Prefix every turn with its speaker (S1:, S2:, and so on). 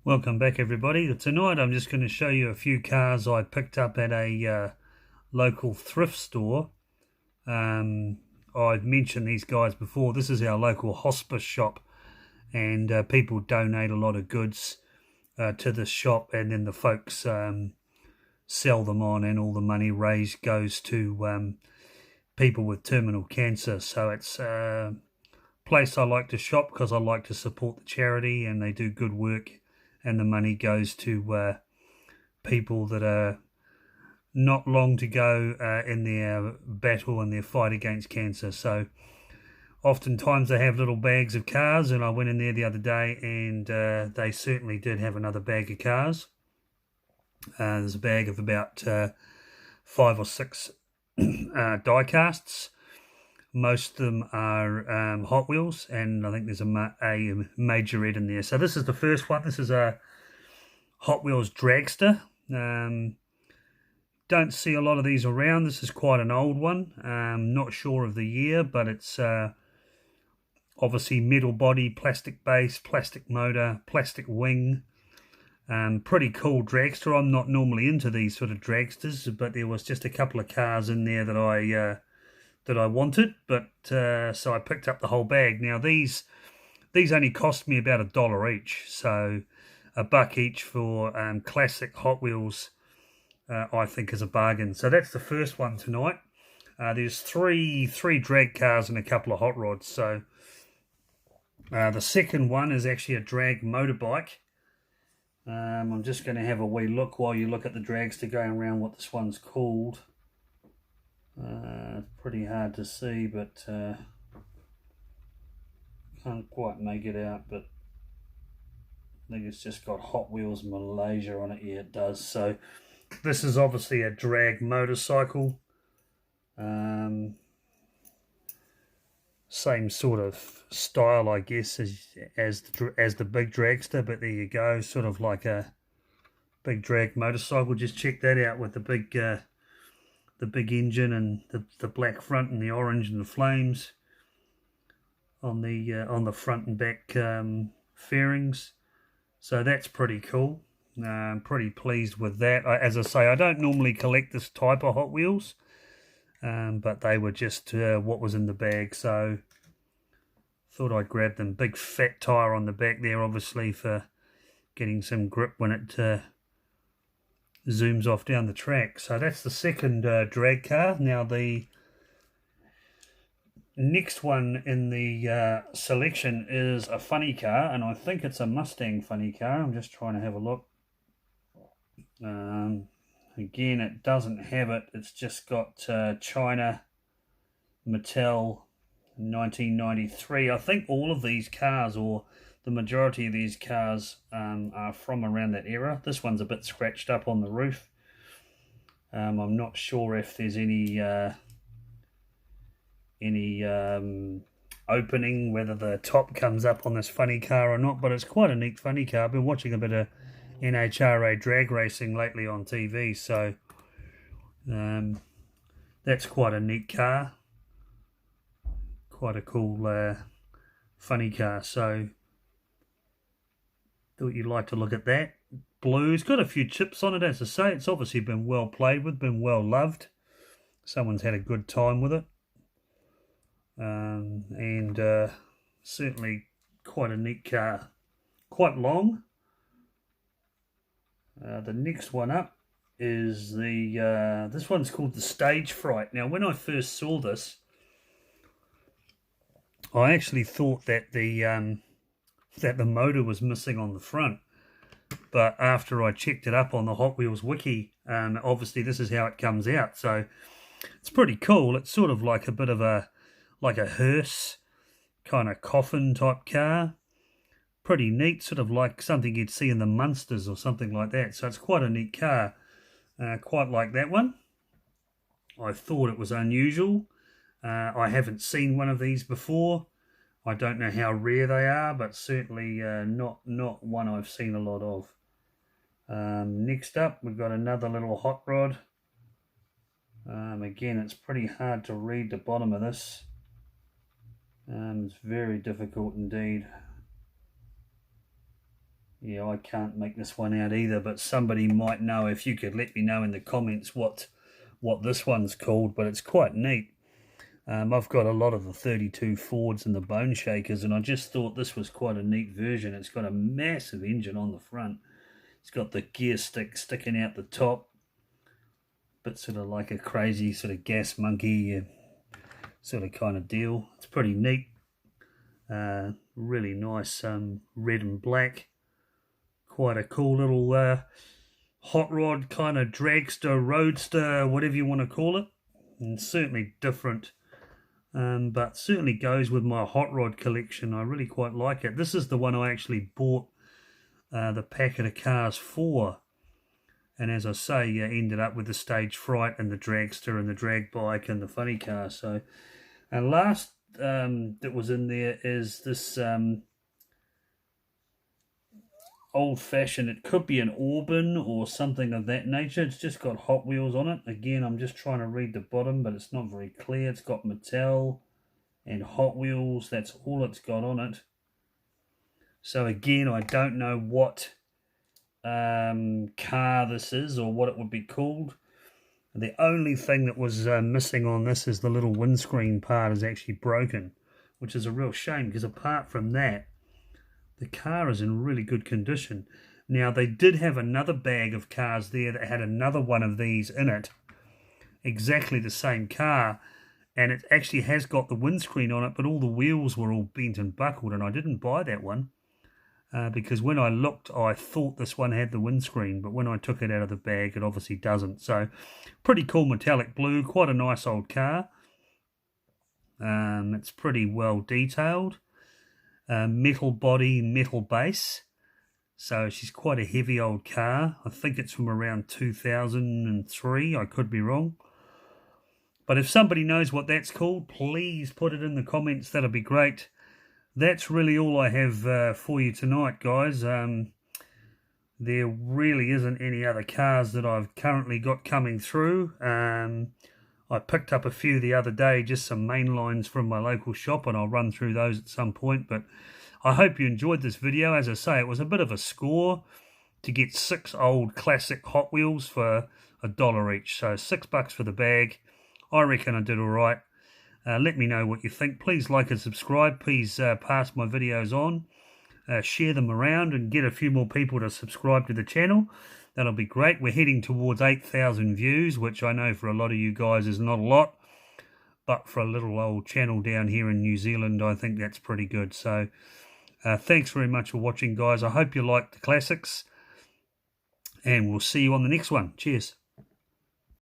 S1: Welcome back, everybody. Tonight I'm just going to show you a few cars I picked up at a local thrift store. I've mentioned these guys before. This is our local hospice shop, and people donate a lot of goods to this shop, and then the folks sell them on, and all the money raised goes to people with terminal cancer. So it's a place I like to shop because I like to support the charity, and they do good work, and the money goes to people that are not long to go in their battle and their fight against cancer. So oftentimes they have little bags of cars, and I went in there the other day, and they certainly did have another bag of cars. There's a bag of about 5 or 6 die casts. Most of them are Hot Wheels, and I think there's a majorette in there. So this is the first one. This is a Hot Wheels dragster. Don't see a lot of these around. This is quite an old one. Not sure of the year, but it's obviously metal body, plastic base, plastic motor, plastic wing. Pretty cool dragster. I'm not normally into these sort of dragsters, but there was just a couple of cars in there that I wanted. But so I picked up the whole bag. Now these only cost me about $1 each, so $1 each for classic Hot Wheels. I think is a bargain. So that's the first one tonight. There's three drag cars and a couple of hot rods. So the second one is actually a drag motorbike. I'm just going to have a wee look while you look at the dragster going around what this one's called. It's pretty hard to see, but can't quite make it out, but I think it's just got Hot Wheels Malaysia on it. Yeah, it does. So this is obviously a drag motorcycle. Same sort of style, I guess, as the big dragster, but there you go, sort of like a big drag motorcycle. Just check that out with the big engine and the black front and the orange and the flames on the front and back fairings. So that's pretty cool. I'm pretty pleased with that. As I say, I don't normally collect this type of Hot Wheels, but they were just what was in the bag, so thought I'd grab them. Big fat tyre on the back there, obviously for getting some grip when it zooms off down the track. So that's the second drag car. Now the next one in the selection is a funny car, and I think it's a Mustang funny car. I'm just trying to have a look. Again, it doesn't have it. It's just got China, Mattel, 1993. I think all of these cars, or the majority of these cars, are from around that era. This one's a bit scratched up on the roof. I'm not sure if there's any opening, whether the top comes up on this funny car or not, but it's quite a neat funny car. I've been watching a bit of NHRA drag racing lately on TV, so that's quite a neat car, quite a cool funny car. So thought you'd like to look at that. Blue, it's got a few chips on it, as I say. It's obviously been well played with, been well loved. Someone's had a good time with it, and certainly quite a neat car, quite long. The next one up is this one's called the Stage Fright. Now, when I first saw this, I actually thought that the motor was missing on the front, but after I checked it up on the Hot Wheels wiki, obviously this is how it comes out. So it's pretty cool. It's sort of like a bit of a hearse kind of coffin type car. Pretty neat, sort of like something you'd see in the Munsters or something like that. So it's quite a neat car. Quite like that one. I thought it was unusual. I haven't seen one of these before. I don't know how rare they are, but certainly not one I've seen a lot of. Next up, we've got another little hot rod. Again, it's pretty hard to read the bottom of this. It's very difficult indeed. Yeah, I can't make this one out either, but somebody might know. If you could let me know in the comments what this one's called, but it's quite neat. I've got a lot of the 32 Fords and the Bone Shakers, and I just thought this was quite a neat version. It's got a massive engine on the front. It's got the gear stick sticking out the top, but sort of like a crazy sort of gas monkey sort of kind of deal. It's pretty neat. Really nice red and black. Quite a cool little hot rod kind of dragster, roadster, whatever you want to call it. And certainly different, but certainly goes with my hot rod collection. I really quite like it. This is the one I actually bought the packet of cars for. And as I say, ended up with the Stage Fright and the dragster and the drag bike and the funny car. So, and last that was in there is this old-fashioned. It could be an Auburn or something of that nature. It's just got Hot Wheels on it. Again, I'm just trying to read the bottom, but it's not very clear. It's got Mattel and Hot Wheels. That's all it's got on it. So again, I don't know what car this is or what it would be called. The only thing that was missing on this is the little windscreen part is actually broken, which is a real shame, because apart from that, the car is in really good condition. Now, they did have another bag of cars there that had another one of these in it, exactly the same car, and it actually has got the windscreen on it, but all the wheels were all bent and buckled, and I didn't buy that one. Because when I looked, I thought this one had the windscreen, but when I took it out of the bag, it obviously doesn't. So, pretty cool metallic blue, quite a nice old car. It's pretty well detailed. Metal body, metal base. So she's quite a heavy old car. I think it's from around 2003. I could be wrong. But if somebody knows what that's called, please put it in the comments. That'll be great. That's really all I have for you tonight, guys. There really isn't any other cars that I've currently got coming through. I picked up a few the other day, just some main lines from my local shop, and I'll run through those at some point. But I hope you enjoyed this video. As I say, it was a bit of a score to get 6 old classic Hot Wheels for $1 each. So $6 for the bag. I reckon I did all right. Let me know what you think. Please like and subscribe. Please pass my videos on. Share them around and get a few more people to subscribe to the channel. That'll be great. We're heading towards 8,000 views, which I know for a lot of you guys is not a lot. But for a little old channel down here in New Zealand, I think that's pretty good. So thanks very much for watching, guys. I hope you liked the classics. And we'll see you on the next one. Cheers.